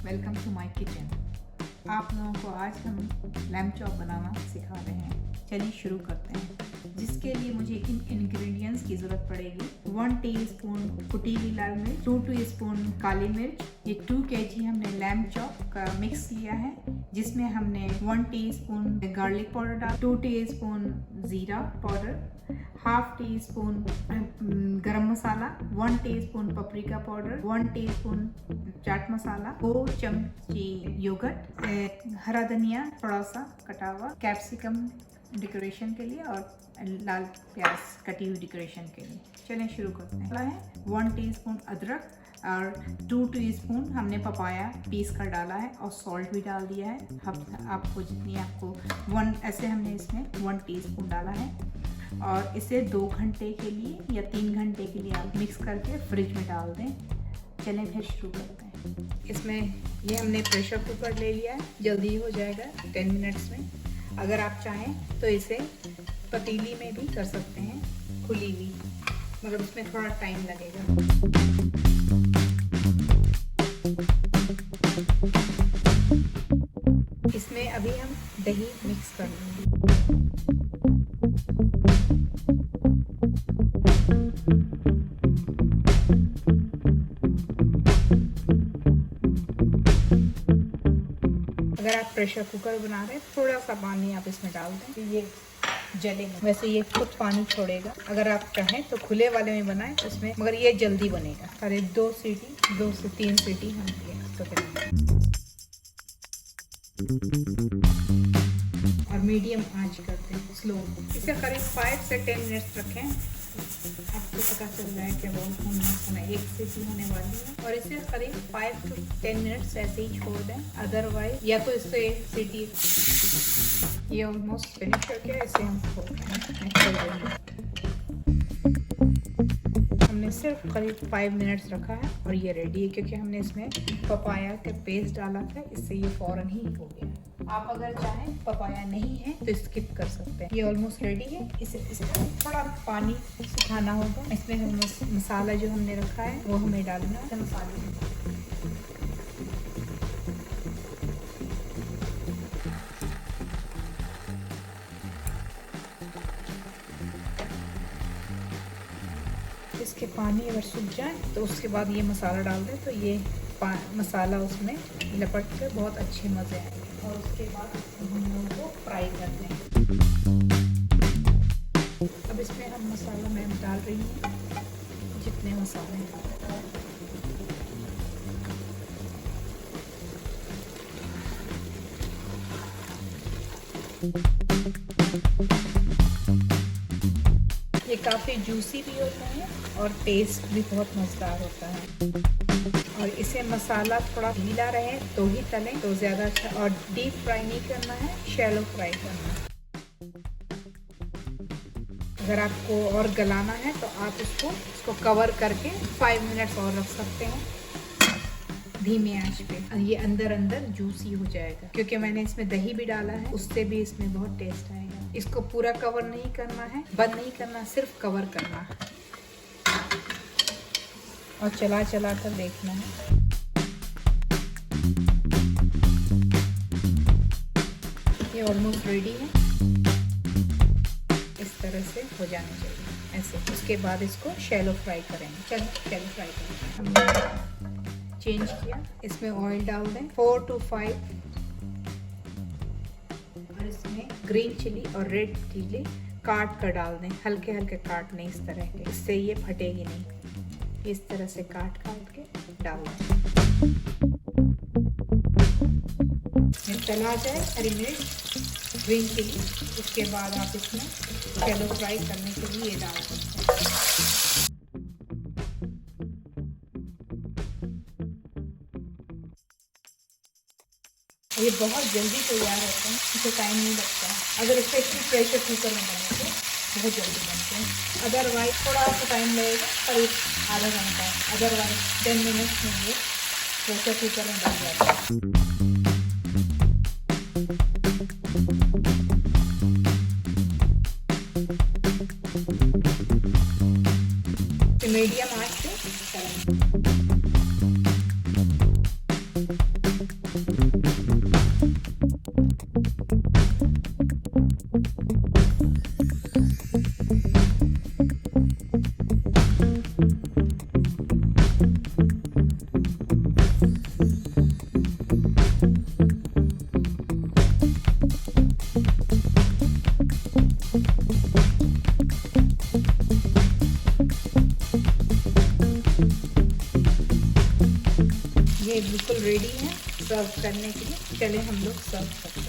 Welcome to my kitchen. आप लोगों को आज हम लैम्ब चॉप बनाना सिखा रहे हैं। चलिए शुरू करते हैं। जिसके लिए मुझे इन इंग्रेडिएंट्स की ज़रूरत पड़ेगी 1 टीस्पून कुटी हुई लाल मिर्च, 2 टीस्पून काली मिर्च, ये 2 kg हमने लैम्ब चॉप का मिक्स लिया है, जिसमें हमने 1 टीस्पून गार्लिक पाउडर डाल, 2 टीस्पून ज़ीरा पाउडर, हाफ टी स्पून गरम मसाला, 1 teaspoon paprika powder, 1 teaspoon chaat masala, 2 चमची yogurt, हरा धनिया थोड़ा सा कटा हुआ, कैप्सिकम डेकोरेशन के लिए और लाल प्याज कटी हुई डेकोरेशन के लिए। चलें शुरू करते हैं। 1 टीस्पून अदरक और 2 टीस्पून हमने पपाया पीस कर डाला है और सॉल्ट भी डाल दिया है। आपको जितनी आपको 1 ऐसे हमने इसमें 1 टीस्पून डाला है और इसे 2 घंटे के लिए या 3 घंटे के लिए आप मिक्स करके फ्रिज में डाल दें। चलें फिर शुरू करते हैं। इसमें ये हमने प्रेशर कुकर ले लिया है, जल्दी हो जाएगा 10 मिनट्स में। अगर आप चाहें तो इसे पतीली में भी कर सकते हैं, खुली हुई, मगर उसमें थोड़ा टाइम लगेगा। इसमें अभी हम दही मिक्स कर लेंगे। अगर आप प्रेशर कुकर बना रहे हैं थोड़ा सा पानी आप इसमें डाल दें तो ये जलेगा। वैसे ये खुद पानी छोड़ेगा। अगर आप चाहें तो खुले वाले में बनाएं उसमें, मगर ये जल्दी बनेगा। करीब 2 से 3 सीटी हम तो और मीडियम आंच करते हैं, स्लो। इसे करीब 5 से 10 मिनट्स रखें। आपको पता चल जाए कि वो होना 1 सीटी होने वाली है और इसे करीब 5 से 10 मिनट्स ऐसे ही छोड़ दें। अदरवाइज या तो इससे 1 सीटी, ये ऑलमोस्ट फिनिश हो गया, इसे हम खोल देंगे। हमने सिर्फ करीब 5 मिनट्स रखा है और ये रेडी है, क्योंकि हमने इसमें पपाया का पेस्ट डाला था, इससे ये फ़ौरन ही हो गया। आप अगर चाहें पपाया नहीं है तो स्किप कर सकते हैं। ये ऑलमोस्ट रेडी है। इसमें थोड़ा पानी सुखाना होगा। इसमें हम मसाला जो हमने रखा है वो हमें डालना है। मसाले इसके पानी अगर सूख जाए तो उसके बाद ये मसाला डाल दें तो ये मसाला उसमें लपट कर बहुत अच्छे मज़े आएंगे। और उसके बाद हम लोगों को फ्राई कर दें। अब इसमें हम मसाला मैं डाल रही हूँ, जितने मसाले हैं। ये काफ़ी जूसी भी होता है और टेस्ट भी बहुत मज़ेदार होता है। और इसे मसाला थोड़ा गीला रहे तो ही तलें तो ज़्यादा अच्छा। और डीप फ्राई नहीं करना है, शैलो फ्राई करना है। अगर आपको और गलाना है तो आप इसको कवर करके 5 मिनट्स और रख सकते हैं धीमे आंच पे। ये अंदर जूसी हो जाएगा, क्योंकि मैंने इसमें दही भी डाला है, उससे भी इसमें बहुत टेस्ट आएगा। इसको पूरा कवर नहीं करना है, बंद नहीं करना, सिर्फ कवर करना है और चला कर देखना है। ये ऑलमोस्ट रेडी है। इस तरह से हो जाना चाहिए ऐसे। उसके बाद इसको शैलो फ्राई करेंगे। चलो शैलो फ्राई करेंगे। हमने चेंज किया, इसमें ऑयल डाल दें 4 to 5 और इसमें ग्रीन चिली और रेड चिली काट कर डाल दें। हल्के काट लें इस तरह के, इससे ये फटेगी नहीं। इस तरह से काट के डाल दें। चला जाए हरी मिर्च, ग्रीन चिली, उसके बाद आप इसमें शैलो फ्राई करने के लिए ये डाल सकते हैं। ये बहुत जल्दी तैयार होते हैं, इसे टाइम नहीं लगता है। अगर इसे प्रेशर कुकर में बने तो बहुत जल्दी बनते हैं। अदरवाइज थोड़ा सा टाइम लगेगा, करीब आधा घंटा। अदरवाइज 10 मिनट्स में ये प्रेशर कुकर में बन जाता है। मीडियम आंच पे ये बिल्कुल रेडी है सर्व करने के लिए। चले हम लोग सर्व करते हैं।